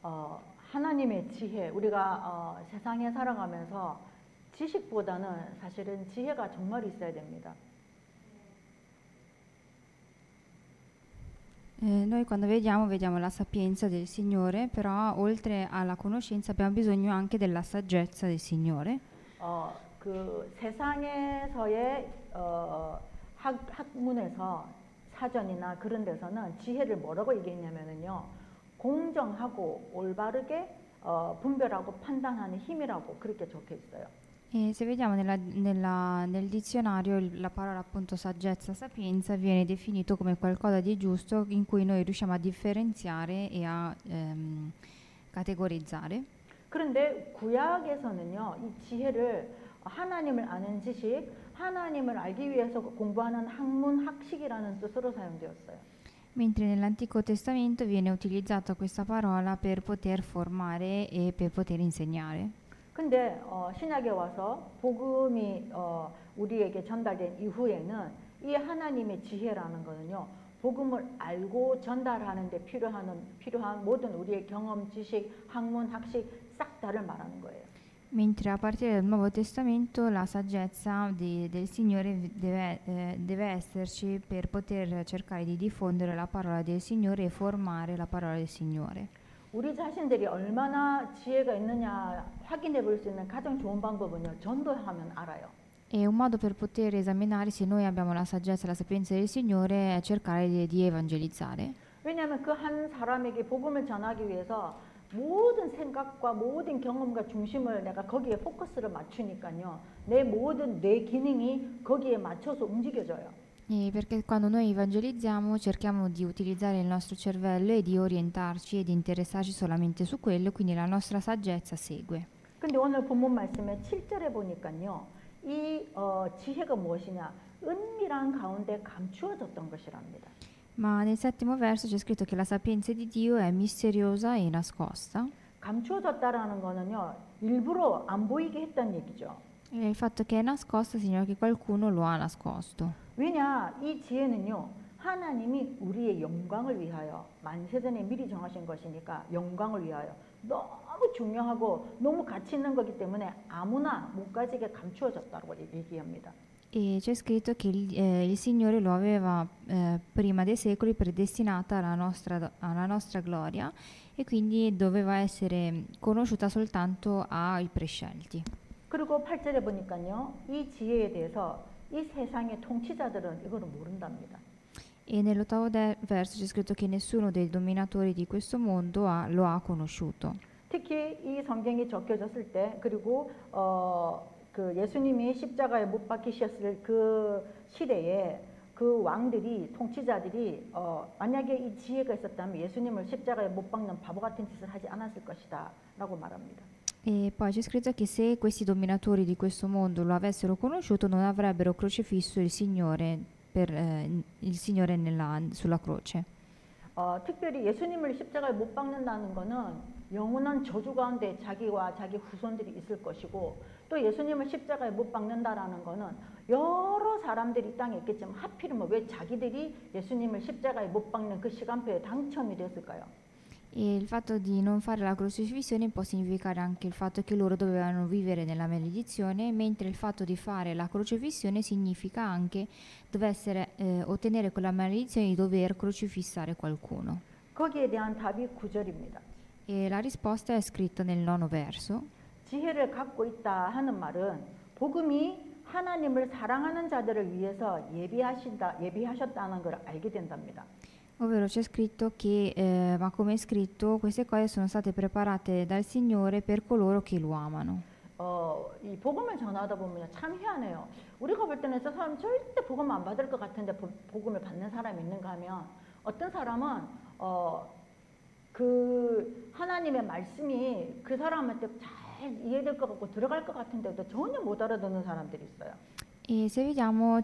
하나님의 지혜, 우리가 세상에 살아가면서 지식보다는 사실은 지혜가 정말 있어야 됩니다. Noi quando vediamo la sapienza del Signore, però oltre alla conoscenza abbiamo bisogno anche della saggezza del Signore. 그 세상에서의 학문에서 사전이나 그런 데서는 지혜를 뭐라고 얘기했냐면요, 공정하고 올바르게 분별하고 판단하는 힘이라고 그렇게 적혀 있어요. E se vediamo nel dizionario la parola appunto saggezza, sapienza viene definito come qualcosa di giusto in cui noi riusciamo a differenziare e a categorizzare. 그런데 구약에서는요, 이 지혜를 하나님을 아는 지식, 하나님을 알기 위해서 공부하는 학문, 학식이라는 뜻으로 사용되었어요. Mentre nell'Antico Testamento viene utilizzata questa parola per poter formare e per poter insegnare. 근데 신약에 와서 복음이 우리에게 전달된 이후에는 이 하나님의 지혜라는 거는요, 복음을 알고 전달하는 데 필요한 모든 우리의 경험, 지식, 학문, 학식 싹 다를 말하는 거예요. Mentre a partire dal Nuovo Testamento la saggezza del Signore deve esserci per poter cercare di diffondere la parola del Signore e formare la parola del Signore. 우리 자신들이 얼마나 지혜가 있느냐 확인해 볼 수 있는 가장 좋은 방법은요, 전도하면 알아요. E un modo per poter esaminare se noi abbiamo la saggezza e la sapienza del Signore è cercare di evangelizzare. 왜냐하면 그 한 사람에게 복음을 전하기 위해서 모든 생각과 모든 경험과 중심을 내가 거기에 포커스를 맞추니까요, 내 기능이 거기에 맞춰서 움직여져요. E perché quando noi evangelizziamo cerchiamo di utilizzare il nostro cervello e di orientarci e di interessarci solamente su quello, quindi la nostra saggezza segue. 근데 오늘 본문 말씀에 7절에 보니까요, 이 지혜가 무엇이냐? 은밀한 가운데 감추어졌던 것이랍니다. Ma nel 7° verso c'è scritto che la sapienza di Dio è misteriosa e nascosta. 감추어졌다라는 거는요, 일부러 안 보이게 했다는 얘기죠. E il fatto che è nascosta significa che qualcuno lo ha nascosto. 왜냐, 이 지혜는요, 하나님이 우리의 영광을 위하여 만세전에 미리 정하신 것이니까 영광을 위하여 너무 중요하고 너무 가치 있는 거기 때문에 아무나 못 가지게 감추어졌다고 얘기합니다. E c'è scritto che il Signore lo aveva prima dei secoli predestinata alla nostra gloria e quindi doveva essere conosciuta soltanto ai prescelti. 그리고 8절에 보니까요, 이 지혜에 대해서 이 세상의 통치자들은 이거를 모른답니다. E nell'8° verso c'è scritto che nessuno dei dominatori di questo mondo lo ha conosciuto. 특히 이 성경이 적혀졌을 때, 그리고 그 예수님이 십자가에 못 박히셨을 그 시대에 그 왕들이, 통치자들이 만약에 이 지혜가 있었다면 예수님을 십자가에 못 박는 바보 같은 짓을 하지 않았을 것이다 라고 말합니다. E poi c'è scritto che se questi dominatori di questo mondo lo avessero conosciuto non avrebbero crocifisso il Signore, sulla croce. 특별히 예수님을 십자가에 못 박는다는 거는 영원한 저주 가운데 자기와 자기 후손들이 있을 것이고, 또 예수님을 십자가에 못 박는다라는 거는 여러 사람들이 이 땅에 있겠지만 하필이면 왜 자기들이 예수님을 십자가에 못 박는 그 시간표에 당첨이 됐을까요? E il fatto di non fare la crocifissione può significare anche il fatto che loro dovevano vivere nella maledizione, mentre il fatto di fare la crocifissione significa anche ottenere quella maledizione di dover crocifissare qualcuno. 거기에 대한 답이 9절입니다. E la risposta è scritta nel 9° verso. 지혜를 갖고 있다 하는 말은 복음이 하나님을 사랑하는 자들을 위해서 예비하셨다는 걸 알게 된답니다. Ovvero c'è scritto che, ma come è scritto, queste cose sono state preparate dal Signore per coloro che lo amano. 이 복음을 전하다 보면 참 희한해요. 우리가 볼 때는 저 사람 절대 복음 안 받을 것 같은데 복음을 받는 사람이 있는가 하면, 어떤 사람은 그 하나님의 말씀이 그 사람한테 잘 이해될 것 같고 들어갈 것 같은데도 전혀 못 알아듣는 사람들이 있어요. E se vediamo,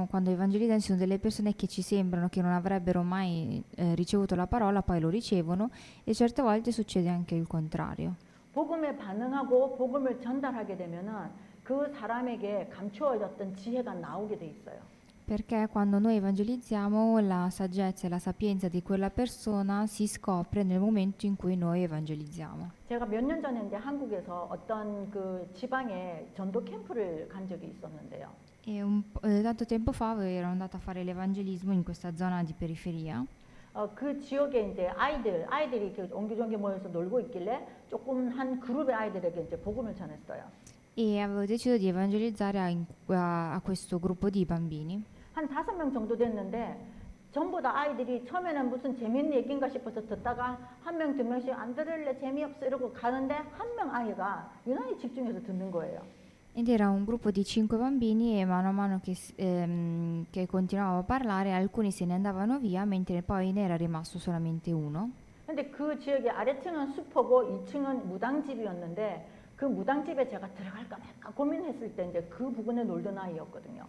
quando evangelizzano ci sono delle persone che ci sembrano che non avrebbero mai ricevuto la parola, poi lo ricevono, e certe volte succede anche il contrario. 복음에 반응하고 복음을 전달하게 되면은 그 사람에게 감추어졌던 지혜가 나오게 돼 있어요. Perché quando noi evangelizziamo la saggezza e la sapienza di quella persona si scopre nel momento in cui noi evangelizziamo. 제가 몇 년 전에 이제 한국에서 어떤 그 지방에 전도 캠프를 간 적이 있었는데요. Tanto tempo fa ero andata a fare l'evangelismo in questa zona di periferia 그 지역에 이제 아이들이 이렇게 옹기종기 모여서 놀고 있길래 조금 한 그룹의 아이들에게 이제 복음을 전했어요. e avevo deciso di evangelizzare a questo gruppo di bambini. 한 5명 정도 됐는데 전부 다 아이들이 처음에는 무슨 재밌는 얘기인가 싶어서 듣다가 한 명, 두 명씩 안 들을래 재미없어 이러고 가는데 한 명 아이가 유난히 집중해서 듣는 거예요. Ed era un gruppo di 5 bambini e mano a mano che continuavo a parlare alcuni se ne andavano via mentre poi ne era rimasto solamente uno. 근데 그 지역의 아래층은 숲이고 2층은 무당집이었는데 그 무당집에 제가 들어갈까 말까 고민했을 때 이제 그 부근에 놀던 아이였거든요.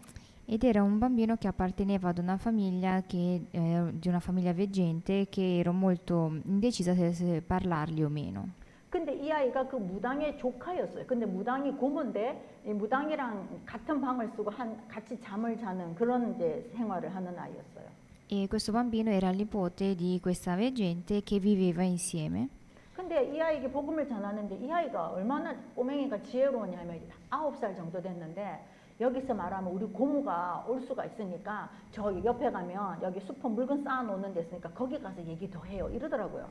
Ed era un bambino che apparteneva ad una famiglia di una famiglia veggente che ero molto indecisa se parlargli o meno. 근데 이 아이가 그 무당의 조카였어요. 근데 무당이 고모인데 이 무당이랑 같은 방을 쓰고 같이 잠을 자는 그런 이제 생활을 하는 아이였어요. E questo bambino era il nipote di questa veggente che viveva insieme. 근데 이 아이에게 복음을 전하는데 이 아이가 얼마나 꼬맹이가 지혜로우냐면 9살 정도 됐는데 여기서 말하면 우리 고모가 올 수가 있으니까 저 옆에 가면 여기 숲에 물건 쌓아놓는 데 있으니까 거기 가서 얘기 더 해요 이러더라고요.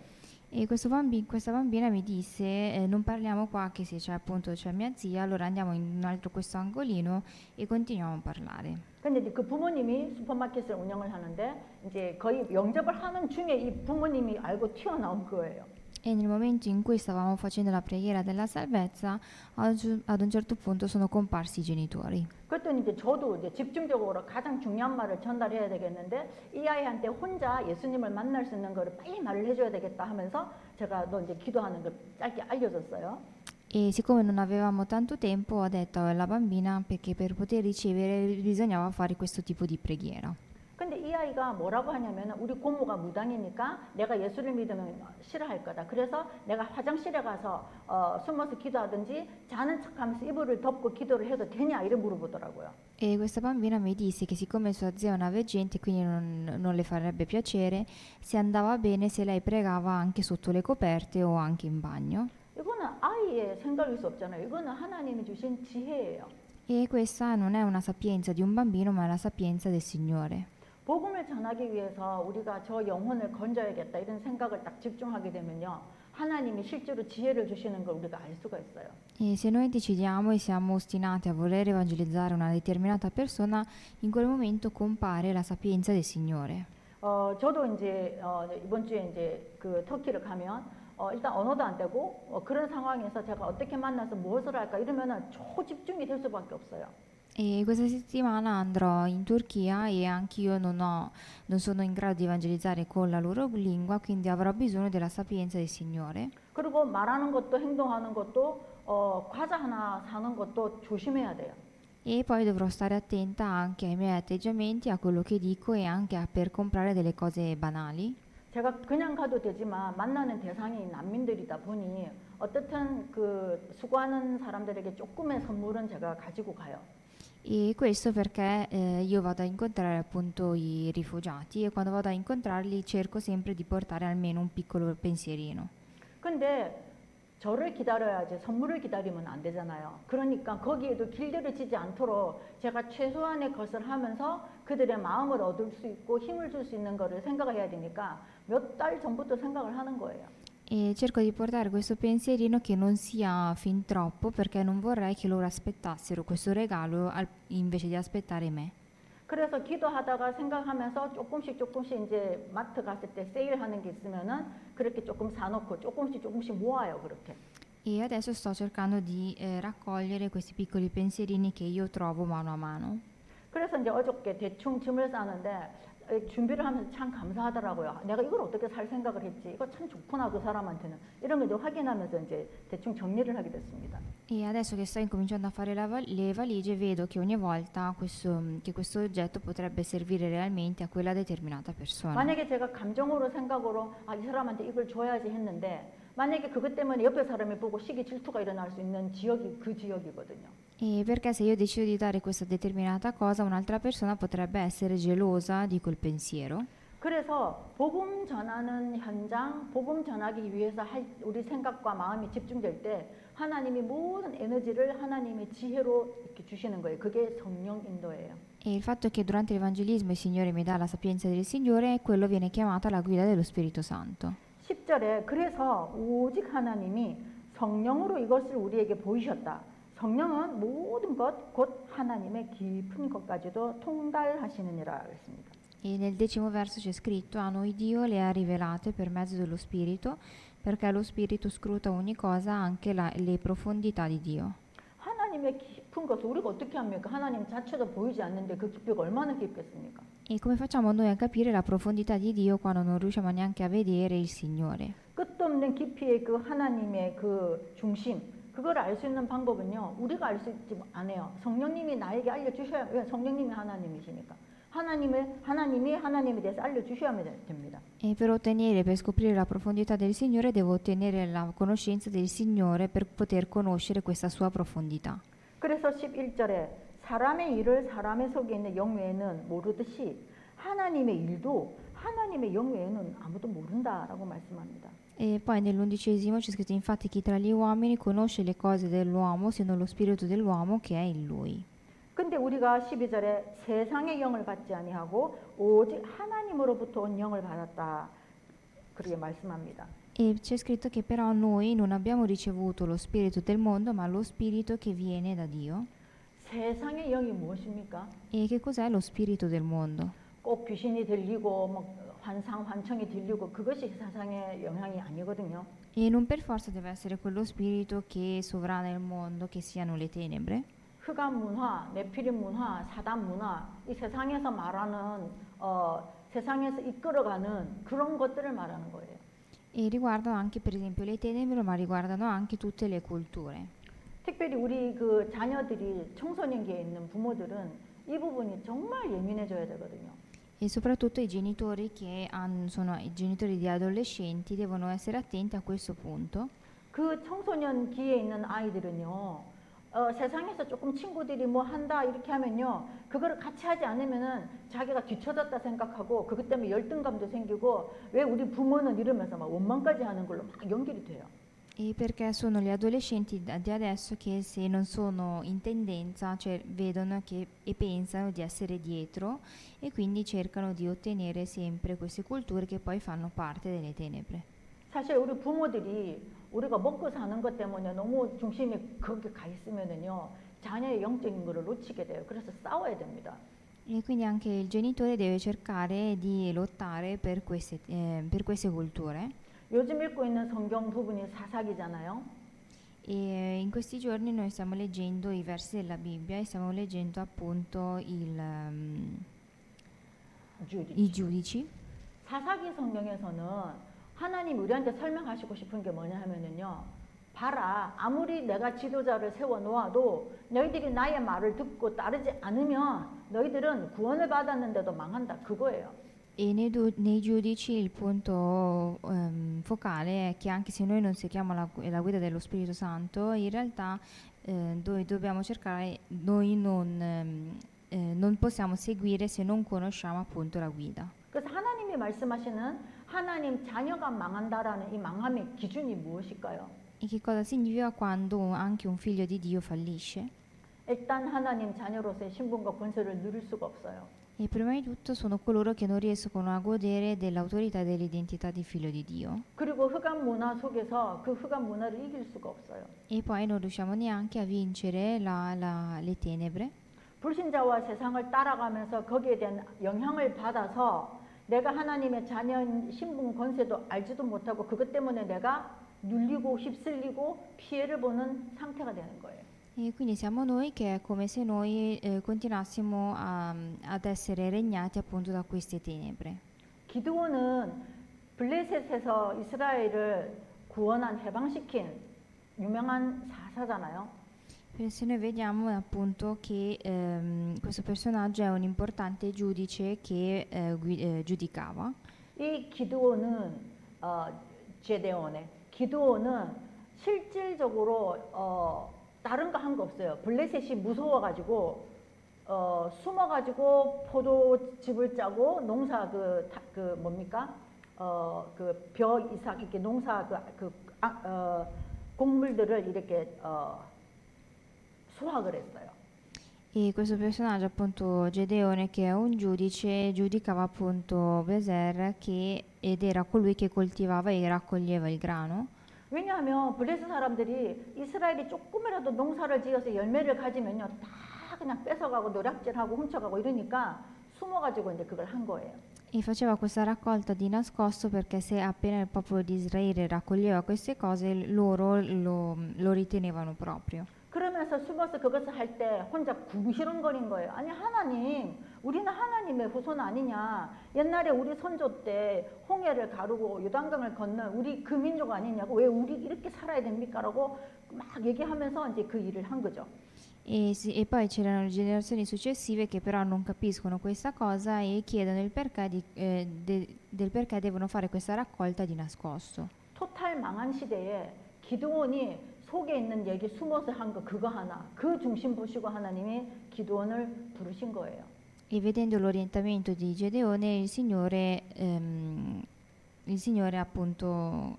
E questa bambina mi disse non parliamo qua che se c'è appunto c'è mia zia, allora andiamo in un altro questo angolino e continuiamo a parlare. 근데 이제 그 부모님이 슈퍼마켓을 운영을 하는데 이제 거의 영접을 하는 중에 이 부모님이 알고 튀어나온 거예요. E nel momento in cui stavamo facendo la preghiera della salvezza, ad un certo punto sono comparsi i genitori. 그랬더니 이제 저도 이제 집중적으로 가장 중요한 말을 전달해야 되겠는데 이 아이한테 혼자 예수님을 만날 수 있는 거를 빨리 말을 해줘야 되겠다 하면서 제가 너 이제 기도하는 걸 짧게 알려줬어요. E siccome non avevamo tanto tempo, ho detto alla bambina perché per poter ricevere bisognava fare questo tipo di preghiera. 근데 이 아이가 뭐라고 하냐면 우리 고모가 무당이니까 내가 예수를 믿으면 싫어할 거다. 그래서 내가 화장실에 가서 숨어서 기도하든지 자는 척하면서 이불을 덮고 기도를 해도 되냐 이렇게 물어보더라고요. E questa bambina mi disse che siccome sua zia è una veggente, quindi non le farebbe piacere, se andava bene se lei pregava anche sotto le coperte o anche in bagno. 이거는 아이의 생각일 수 없잖아요. 이거는 하나님이 주신 지혜예요. E questa non è una sapienza di un bambino, ma è la sapienza del Signore. 복음을 전하기 위해서 우리가 저 영혼을 건져야겠다 이런 생각을 딱 집중하게 되면요. 하나님이 실제로 지혜를 주시는 걸 우리가 알 수가 있어요. E se noi decidiamo e siamo ostinati a voler evangelizzare una determinata persona, in quel momento compare la sapienza del Signore. 저도 이제 이번 주에 이제 그 터키를 가면 일단 언어도 안 되고 그런 상황에서 제가 어떻게 만나서 무엇을 할까 이러면은 초집중이 될 수밖에 없어요. E questa settimana andrò in Turchia e anch'io non sono in grado di evangelizzare con la loro lingua, quindi avrò bisogno della sapienza del Signore. 그리고 말하는 것도 행동하는 것도 과자 하나 사는 것도 조심해야 돼요. E poi dovrò stare attenta anche ai miei atteggiamenti, a quello che dico e anche per comprare delle cose banali. 제가 그냥 가도 되지만 만나는 대상이 난민들이다 보니 어떻든 그 수고하는 사람들에게 조금의 선물은 제가 가지고 가요. E questo perché io vado a incontrare appunto i rifugiati e quando vado a incontrarli cerco sempre di portare almeno un piccolo pensierino. 근데 저를 기다려야지 선물을 기다리면 안 되잖아요. 그러니까 거기에도 길들여지지 않도록 제가 최소한의 것을 하면서 그들의 마음을 얻을 수 있고 힘을 줄 수 있는 거를 생각을 해야 되니까 몇 달 전부터 생각을 하는 거예요. E cerco di portare questo pensierino che non sia fin troppo perché non vorrei che loro aspettassero questo regalo invece di aspettare me. 그래서 기도하다가 생각하면서 조금씩 이제 마트 갔을 때 세일하는 게 있으면은 그렇게 조금 사놓고 조금씩 모아요 그렇게. E adesso sto cercando di raccogliere questi piccoli pensierini che io trovo mano a mano. 그래서 이제 어저께 대충 짐을 싸는데 준비를 하면서 참 감사하더라고요. 내가 이걸 어떻게 살 생각을 했지? 이거 참 좋구나 그 사람한테는. 이런 걸 이제 확인하면서 이제 대충 정리를 하게 됐습니다. E adesso che sto incominciando a fare le valigie vedo che ogni volta che questo oggetto potrebbe servire realmente a quella determinata persona. 만약에 제가 감정으로 생각으로 이 사람한테 이걸 줘야지 했는데 만약에 그것 때문에 옆에 사람이 보고 시기 질투가 일어날 수 있는 지역이 그 지역이거든요. E perché se io decido di dare questa determinata cosa, un'altra persona potrebbe essere gelosa di quel pensiero. 그래서 복음 전하는 현장, 복음 전하기 위해서 우리 생각과 마음이 집중될 때 하나님이 모든 에너지를 하나님의 지혜로 이렇게 주시는 거예요. 그게 성령 인도예요. E il fatto è che durante l'evangelismo il Signore mi dà la sapienza del Signore e quello viene chiamata la guida dello Spirito Santo. 10절에 그래서 오직 하나님이 성령으로 이것을 우리에게 보이셨다. 성령은 모든 것, 곧 하나님의 깊은 것까지도 통달하시느니라 그랬습니다. E nel 10° verso c'è scritto: a noi Dio le ha rivelate per mezzo dello Spirito, perché lo Spirito scruta ogni cosa, anche le profondità di Dio. 하나님의 깊은 것을 우리가 어떻게 합니까? 하나님 자체도 보이지 않는데 그 깊이가 얼마나 깊겠습니까? E come facciamo noi a capire la profondità di Dio quando non riusciamo neanche a vedere il Signore? 끝도 없는 깊이의 그 하나님의 그 중심, 그걸 알 수 있는 방법은요, 우리가 알 수 있지 않아요. 성령님이 나에게 알려주셔야, 왜? 성령님이 하나님이시니까. 하나님이 하나님에 대해서 알려주셔야 됩니다. E per scoprire la profondità del Signore devo ottenere la conoscenza del Signore per poter conoscere questa sua profondità. 그래서 11절에 사람의 일을 사람의 속에 있는 영 외에는 모르듯이 하나님의 일도 하나님의 영 외에는 아무도 모른다라고 말씀합니다. E poi nell'11° c'è scritto: infatti chi tra gli uomini conosce le cose dell'uomo se non lo spirito dell'uomo che è in lui. 근데 우리가 12절에 세상의 영을 받지 아니하고 오직 하나님으로부터 온 영을 받았다. 그렇게 말씀합니다. E c'è scritto che però noi non abbiamo ricevuto lo spirito del mondo, ma lo spirito che viene da Dio. 세상의 영이 무엇입니까? E che cos'è lo spirito del mondo? 꼭 귀신이 들리고 뭐 환청이 들리고 그것이 세상의 영향이 아니거든요. E non per forza deve essere quello spirito che sovrana il mondo, che siano le tenebre. 흑암 문화, 네피림 문화, 사단 문화, 이 세상에서 말하는 세상에서 이끌어가는 그런 것들을 말하는 거예요. E riguardano anche per esempio le tenebre, ma riguardano anche tutte le culture. 특별히 우리 그 자녀들이 청소년기에 있는 부모들은 이 부분이 정말 예민해져야 되거든요. E soprattutto i genitori sono i genitori di adolescenti devono essere attenti a questo punto. 그 청소년기에 있는 아이들은요. 세상에서 조금 친구들이 뭐 한다 이렇게 하면요. 그거를 같이 하지 않으면은 자기가 뒤처졌다 생각하고 그것 때문에 열등감도 생기고 왜 우리 부모는 이러면서 막 원망까지 하는 걸로 막 연결이 돼요. E perché sono gli adolescenti di adesso che se non sono in tendenza, cioè vedono e pensano di essere dietro e quindi cercano di ottenere sempre queste culture che poi fanno parte delle tenebre. 사실 우리 부모들이 우리가 먹고 사는 것 때문에 너무 중심이 거기 가 있으면은요. 자녀의 영적인 거를 놓치게 돼요. 그래서 싸워야 됩니다. E quindi anche il genitore deve cercare di lottare per queste culture. 요즘 읽고 있는 성경 부분이 사사기잖아요. E in questi giorni noi stiamo leggendo i versi della Bibbia e stiamo leggendo appunto i giudici. 사사기 성경에서는 하나님 우리한테 설명하시고 싶은 게 뭐냐 하면은요. 봐라, 아무리 내가 지도자를 세워 놓아도 너희들이 나의 말을 듣고 따르지 않으면 너희들은 구원을 받았는데도 망한다. 그거예요. E nei giudici il punto focale è che anche se noi non seguiamo la guida dello Spirito Santo, in realtà noi dobbiamo cercare, non possiamo seguire se non conosciamo appunto la guida. 그래서 하나님이 말씀하시는 하나님 자녀가 망한다라는 이 망함의 기준이 무엇일까요? E che cosa significa quando anche un figlio di Dio fallisce? 일단 하나님 자녀로서의 신분과 권세를 누릴 수가 없어요. E prima di tutto sono coloro che non riescono a godere dell'autorità e dell'identità di figlio di Dio. 그리고 흑암 문화 속에서 그 흑암 문화를 이길 수가 없어요. E poi non riusciamo neanche a vincere le tenebre. 불신자와 세상을 따라가면서 거기에 대한 영향을 받아서 내가 하나님의 자녀인 신분 권세도 알지도 못하고 그것 때문에 내가 눌리고 휩쓸리고 피해를 보는 상태가 되는 거예요. E quindi siamo noi che è come se noi continuassimo ad essere regnati appunto da queste tenebre. 기드온은 블레셋에서 이스라엘을 구원한 해방시킨 유명한 사사잖아요. Se noi vediamo appunto che questo personaggio è un importante giudice che giudicava. 이 기드온은 기드온은 실질적으로 다른 거 한 거 없어요. 블레셋이 무서워가지고 숨어가지고 포도즙을 짜고 농사 그 뭡니까? 그 벼 이삭 이렇게 농사 곡물들을 이렇게 수확을 했어요. E questo personaggio, appunto Gedeone, che è un giudice, giudicava appunto Beser ed era colui che coltivava e raccoglieva il grano. 왜냐하면 블레셋 사람들이 이스라엘이 조금이라도 농사를 지어서 열매를 가지면요 다 그냥 뺏어가고 노략질하고 훔쳐가고 이러니까 숨어가지고 이제 그걸 한 거예요. E faceva questa raccolta di nascosto perché se appena il popolo di Israele raccoglieva queste cose, loro lo ritenevano proprio. 그러면서 숨어서 그것을 할 때 혼자 궁시렁거린 거예요. 아니 하나님, 우리는 하나님의 후손 아니냐? 옛날에 우리 선조 때 홍해를 가르고 요단강을 건넌 우리 그 민족 아니냐고 왜 우리 이렇게 살아야 됩니까? 라고 막 얘기하면서 이제 그 일을 한 거죠. E poi c'erano le generazioni successive che però non capiscono questa cosa e chiedono il perché del perché devono fare questa raccolta di nascosto. 토탈 망한 시대에 기드온이 속에 있는 얘기 숨어서 한 거 그거 하나 그 중심 보시고 하나님이 기드온을 부르신 거예요. E vedendo l'orientamento di Gedeone, il Signore appunto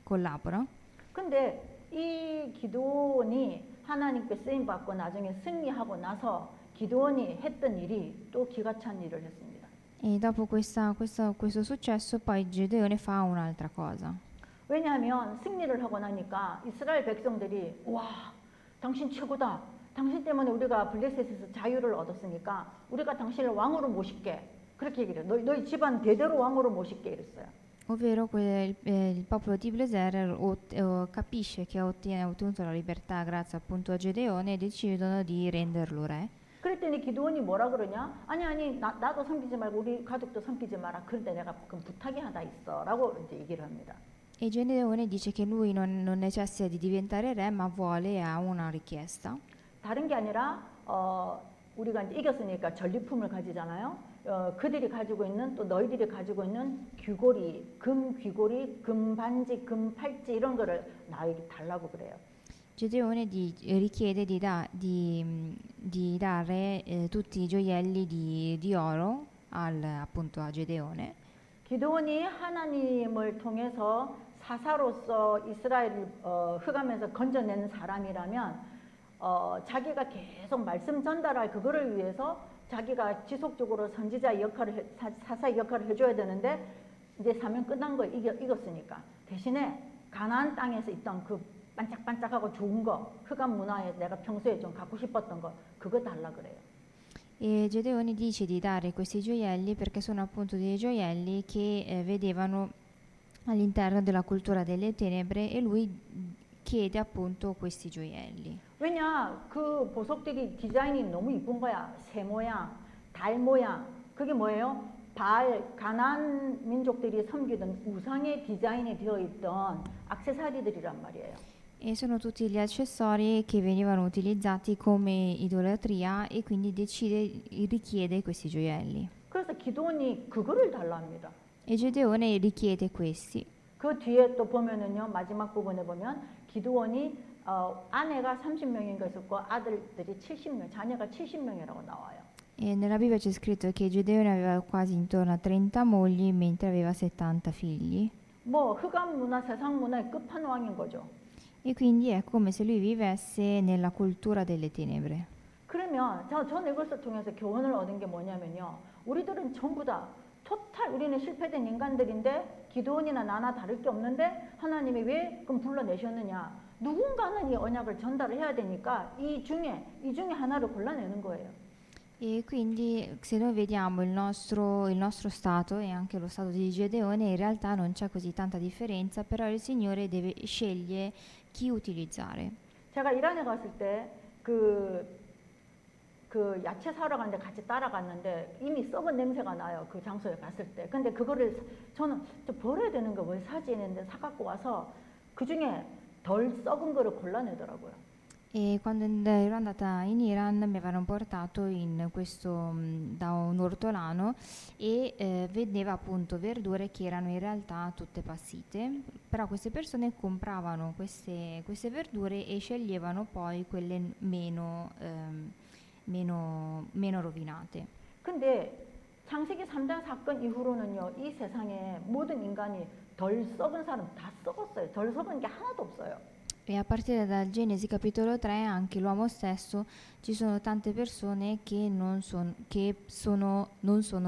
collabora. 근데 이 기드온이 하나님께 쓰임 받고 나중에 승리하고 나서 기드온이 했던 일이 또 기가 찬 일을 했습니다. E dopo questo successo poi Gedeone fa un'altra cosa. 왜냐하면 승리를 하고 나니까 이스라엘 백성들이 와 당신 최고다. 당신 때문에 우리가 블레셋에서 자유를 얻었으니까 우리가 당신을 왕으로 모실게. 그렇게 얘기를 해요. 너희 집안 대대로 왕으로 모실게 이랬어요. Ovvero il popolo di Bleser capisce che ha ottenuto la libertà grazie appunto a Gedeone e decidono di renderlo re. 그랬더니 기드온이 뭐라 그러냐? 아니 나도 섬기지 말고 우리 가족도 섬기지 마라. 그런데 내가 그럼 부탁이 하나 있어 라고 이제 얘기를 합니다. E Gedeone dice che lui non necessita di diventare re ma vuole e ha una richiesta. 다른 게 아니라 우리가 이제 이겼으니까 전리품을 가지잖아요. 그들이 가지고 있는 또 너희들이 가지고 있는 귀고리, 금 귀고리, 금 반지, 금 팔찌 이런 거를 나에게 달라고 그래요. Gedeone richiede di dare tutti i gioielli di oro appunto a Gedeone. 기드온이 하나님을 통해서 사사로서 이스라엘을 흑암에서 건져낸 사람이라면 자기가 계속 말씀 전달할 그거를 위해서 자기가 지속적으로 선지자 역할을 사사의 역할을 해줘야 되는데 이제 사명 끝난 거 이겼으니까 대신에 가나안 땅에서 있던 그 반짝반짝하고 좋은 거 흑암 문화에 내가 평소에 좀 갖고 싶었던 거 그거 달라 그래요. E Gedeone dice di dare questi gioielli perché sono appunto dei gioielli che vedevano all'interno della cultura delle tenebre e lui chiede appunto questi gioielli. 왜냐 그 보석들이 디자인이 너무 이쁜 거야. 새 모양, 달 모양. 그게 뭐예요? 가나안 민족들이 섬기던 우상의 디자인이 되어 있던 액세서리들이란 말이에요. E sono tutti gli accessori che venivano utilizzati come idolatria e quindi richiede questi gioielli. 그래서 기드온이 그거를 달라 합니다. E Gedeone richiede questi. 그 뒤에 또 보면은요 마지막 부분에 보면 기드온이 아내가 30명인가 있었고 아들들이 70명, 자녀가 70명이라고 나와요. E nella Bibbia c'è scritto che Gedeone aveva quasi intorno a 30 mogli mentre aveva 70 figli. 뭐 흑암 문화, 세상 문화의 끝판왕인 거죠. E quindi è come se lui vivesse nella cultura delle tenebre. 그러면 전 이것을 통해서 교훈을 얻은 게 뭐냐면요. 우리들은 전부 다 우리는 실패된 인간들인데 기드온이나 나나 다를 게 없는데 하나님이 왜 그럼 불러내셨느냐. 누군가는 이 언약을 전달을 해야 되니까 이 중에 하나를 골라내는 거예요. E quindi se noi vediamo il nostro stato e anche lo stato di Gedeone, in realtà non c'è così tanta differenza, però il Signore deve scegliere chi utilizzare. 제가 이란에 갔을 때 그 야채 사러 갔는데 같이 따라갔는데 이미 썩은 냄새가 나요. 그 장소에 갔을 때. 근데 그거를 저는 좀 버려야 되는 거 왜 사지 했는데 사갖고 와서 그 중에 덜 썩은 거를 골라내더라고요. E quando ero andata in Iran mi avevano portato da un dell'ortolano e vendeva appunto verdure che erano in realtà tutte passite, però queste persone compravano queste verdure e sceglievano poi quelle meno rovinate. 근데 창세기 3장 사건 이후로는요, 이 세상에 모든 인간이 덜 썩은 사람 다 썩었어요. 덜 썩은 게 하나도 없어요. E a partire dal Genesi capitolo 3 anche l'uomo stesso ci sono tante persone che non sono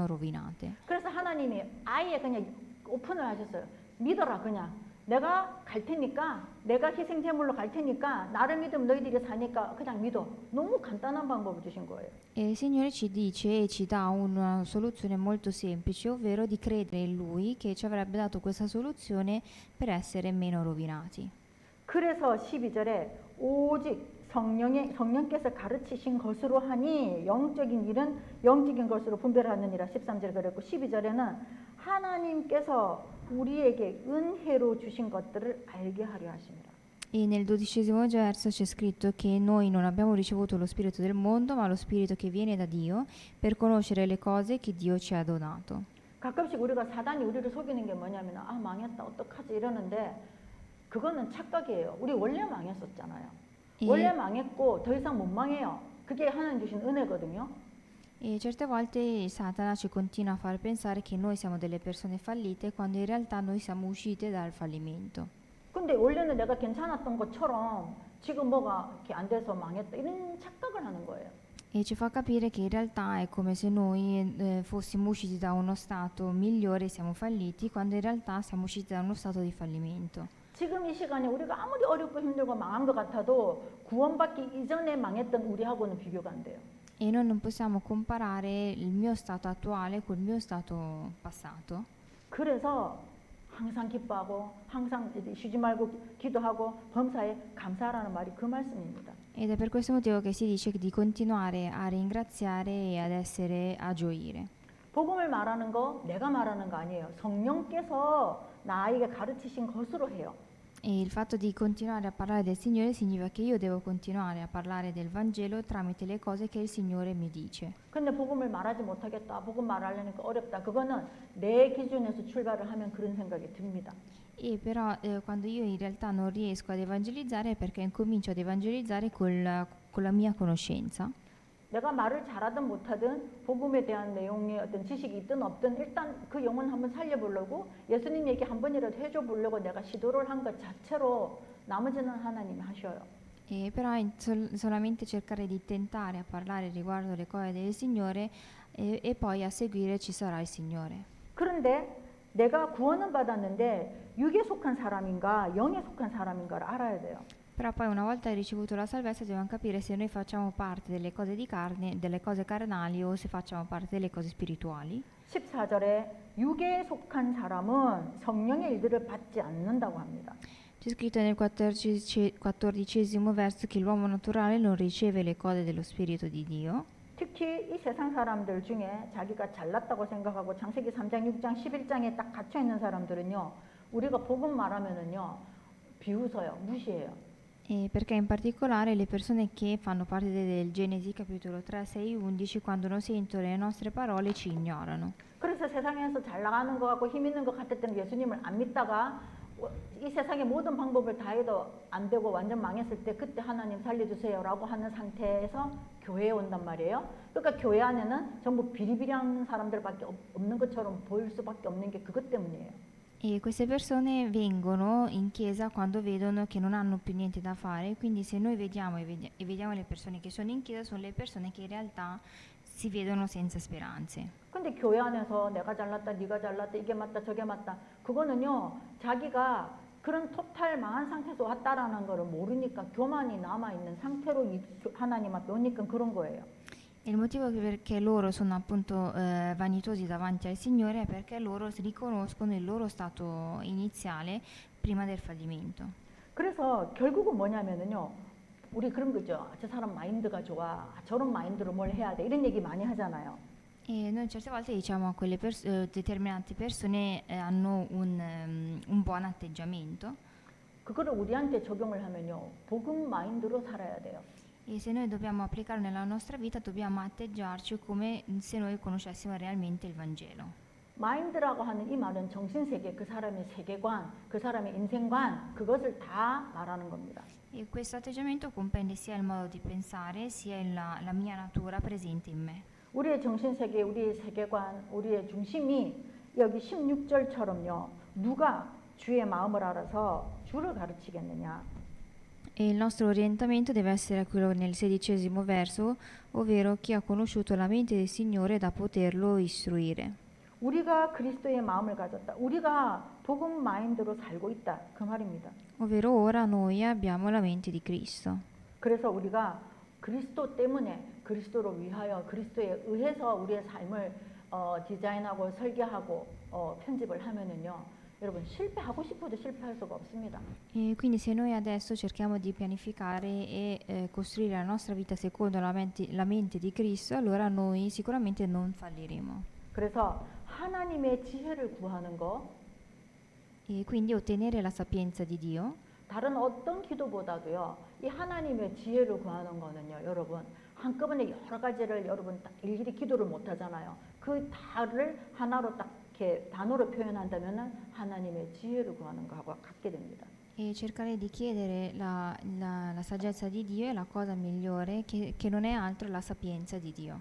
rovinate. 그래서 하나님이 아예 그냥 오픈을 하셨어요. 믿어라 그냥. 내가 갈 테니까, 내가 희생 제물로 갈 테니까 나를 믿으면 너희들이 사니까 그냥 믿어. 너무 간단한 방법을 주신 거예요. E il Signore ci dice e ci dà una soluzione molto semplice, ovvero di credere in Lui che ci avrebbe dato questa soluzione per essere meno rovinati. 그래서 12절에 오직 성령께서 가르치신 것으로 하니 영적인 일은 영적인 것으로 분별하느니라 13절에 그랬고 12절에는 하나님께서 우리에게 은혜로 주신 것들을 알게 하려 하십니다. E nel 12° verso c'è scritto che noi non abbiamo ricevuto lo spirito del mondo, ma lo spirito che viene da Dio per conoscere le cose che Dio ci ha donato. 가끔씩 우리가 사단이 우리를 속이는 게 뭐냐면 아 망했다 어떡하지 이러는데 그거는 착각이에요. 우리 원래 망했었잖아요. 예. 원래 망했고 더 이상 못 망해요. 그게 하나님 주신 은혜거든요. E certe volte Satana ci continua a far pensare che noi siamo delle persone fallite quando in realtà noi siamo uscite dal fallimento. 근데 원래는 내가 괜찮았던 것처럼 지금 뭐가 이렇게 안 돼서 망했다 이런 착각을 하는 거예요. E ci fa capire che in realtà è come se noi fossimo usciti da uno stato migliore e siamo falliti, quando in realtà siamo usciti da uno stato di fallimento. 지금 이 시간에 우리가 아무리 어렵고 힘들고 망한 것 같아도 구원받기 이전에 망했던 우리하고는 비교가 안 돼요. E noi non possiamo comparare il mio stato attuale col mio stato passato. 그래서 항상 기뻐하고 항상 쉬지 말고 기도하고 범사에 감사하라는 말이 그 말씀입니다. Ed è per questo motivo che si dice di continuare a ringraziare e a gioire. 복음을 말하는 거 내가 말하는 거 아니에요. 성령께서 나에게 가르치신 것으로 해요. E il fatto di continuare a parlare del Signore significa che io devo continuare a parlare del Vangelo tramite le cose che il Signore mi dice. 근데 복음을 말하지 못하겠다. 복음 말하려니까 어렵다. 그거는 내 기준에서 출발을 하면 그런 생각이 듭니다. E però quando io in realtà non riesco ad evangelizzare è perché incomincio ad evangelizzare con la mia conoscenza. 내가 말을 잘하든 못하든 복음에 대한 내용의 어떤 지식이 있든 없든 일단 그 영혼 한번 살려보려고 예수님 얘기 한 번이라도 해줘 보려고 내가 시도를 한 것 자체로 나머지는 하나님이 하셔요. E però solamente cercare di tentare a parlare riguardo le cose del Signore e poi a seguire ci sarà il Signore. 그런데 내가 구원은 받았는데 육에 속한 사람인가 영에 속한 사람인가를 알아야 돼요. Però poi una volta ricevuto la salvezza dobbiamo capire se noi facciamo parte delle cose di carne, delle cose carnali o se facciamo parte delle cose spirituali. 14절에 육에 속한 사람은 성령의 일들을 받지 않는다고 합니다. C'è scritto nel 14° verso che l'uomo naturale non riceve le cose dello Spirito di Dio. 특히 이 세상 사람들 중에 자기가 잘났다고 생각하고 창세기 3장, 6장, 11장에 딱 갇혀 있는 사람들은요. 우리가 복음 말하면은요. 비웃어요. 무시해요. E perché in particolare le persone che fanno parte del Genesi capitolo 3, 6, 11 quando non sentono le nostre parole ci ignorano. 그래서 세상에서 잘 나가는 것 같고 힘 있는 것 같았던 예수님을 안 믿다가 이 세상의 모든 방법을 다 해도 안 되고 완전 망했을 때 그때 하나님 살려주세요라고 하는 상태에서 교회에 온단 말이에요. 그러니까 교회 안에는 전부 비리비리한 사람들밖에 없는 것처럼 보일 수밖에 없는 게 그것 때문이에요. E queste persone vengono in chiesa quando vedono che non hanno più niente da fare, quindi se noi vediamo vediamo le persone che sono in chiesa, sono le persone che in realtà si vedono senza speranze. 근데 교회 안에서 내가 잘났다, 네가 잘났다, 이게 맞다, 저게 맞다. 그거는요, 자기가 그런 토탈 망한 상태에서 왔다라는 거를 모르니까 교만이 남아있는 상태로 하나님 앞에 오니까 그런 거예요. E il motivo perché loro sono appunto vanitosi davanti al Signore è perché loro riconoscono il loro stato iniziale prima del fallimento. 그래서 결국은 뭐냐면은요, 우리 그런 거죠. 저 사람 마인드가 좋아. 저런 마인드로 뭘 해야 돼. 이런 얘기 많이 하잖아요. E noi certe volte diciamo a quelle determinate persone hanno un buon atteggiamento. 그거를 우리한테 적용을 하면요, 복음 마인드로 살아야 돼요. E se noi dobbiamo applicarlo nella nostra vita, dobbiamo atteggiarci come se noi conoscessimo realmente il Vangelo. 마인드라고 하는 이 말은 정신세계, 그 사람의 세계관, 그 사람의 인생관, 그것을 다 말하는 겁니다. E questo atteggiamento comprende sia il modo di pensare, sia la mia natura presente in me. 우리의 정신세계, 우리의 세계관, 우리의 중심이 여기 16절처럼요. 누가 주의 마음을 알아서 주를 가르치겠느냐. E il nostro orientamento deve essere quello nel 16° verso, ovvero chi ha conosciuto la mente del Signore da poterlo istruire. 우리가 그리스도의 마음을 가졌다. 우리가 복음 마인드로 살고 있다. 그 말입니다. Ovvero ora noi abbiamo la mente di Cristo. 그래서 우리가 그리스도 때문에 그리스도로 위하여 그리스도에 의해서 우리의 삶을 디자인하고 설계하고 편집을 하면은요. 여러분 실패하고 싶어도 실패할 수가 없습니다. E quindi se noi adesso cerchiamo di pianificare e costruire la nostra vita secondo la mente di Cristo, allora noi sicuramente non falliremo. 그래서 하나님의 지혜를 구하는 거 E quindi ottenere la sapienza di Dio, 다른 어떤 기도보다도요. 이 하나님의 지혜를 구하는 거는요. 여러분 한꺼번에 여러 가지를 여러분 딱 일일이 기도를 못 하잖아요. 그 다를 하나로 딱 이렇게 단어로 표현한다면은 하나님의 지혜를 구하는 거하고 같게 됩니다. e cercare di chiedere la saggezza di Dio è la cosa migliore che non è altro la sapienza di Dio.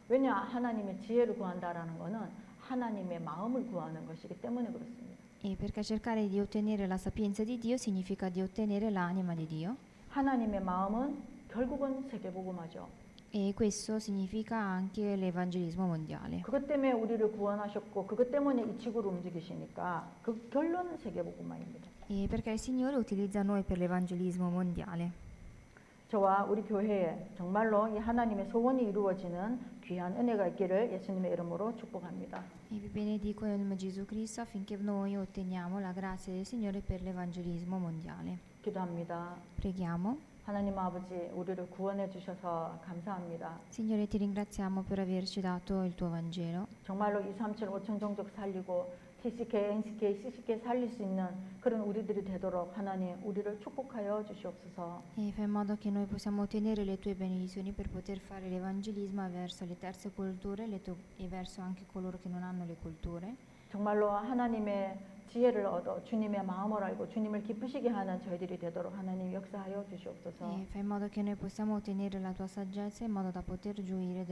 왜냐 하나님의 지혜를 구한다라는 거는 하나님의 마음을 구하는 것이기 때문에 그렇습니다. E perché cercare di ottenere la sapienza di Dio significa di ottenere l'anima di Dio. 하나님의 마음은 결국은 세계복음화죠. E questo significa anche l'evangelismo mondiale. 그것 때문에 우리를 구원하셨고 그것 때문에 이 지구를 움직이시니까 그 결론은 세계복음화입니다. E perché il Signore utilizza noi per l'evangelismo mondiale. 저와 우리 교회에 정말로 이 하나님의 소원이 이루어지는 귀한 은혜가 있기를 예수님의 이름으로 축복합니다. E vi benedico nel nome di Gesù Cristo affinché noi otteniamo la grazia del Signore per l'evangelismo mondiale. 기도합니다. Preghiamo. 하나님 아버지 우리를 구원해 주셔서 감사합니다. Signore, ti ringraziamo per averci dato il tuo Vangelo. 정말로 2, 3, 7, 5천 종족 살리고 TCK, NCK, CCK 살릴 수 있는 그런 우리들이 되도록 하나님 우리를 축복하여 주시옵소서. E fai in modo che noi possiamo ottenere le tue benedizioni per poter fare l'evangelismo verso le terze culture e verso anche coloro che non hanno le culture. 정말로 하나님의 지혜를 얻어 주님의 마음을 알고 주님을 기쁘시게 하는 저희들이 되도록 하나님 역사하여 주시옵소서. E fai in modo che noi possiamo ottenere la tua saggezza in modo da poter gioire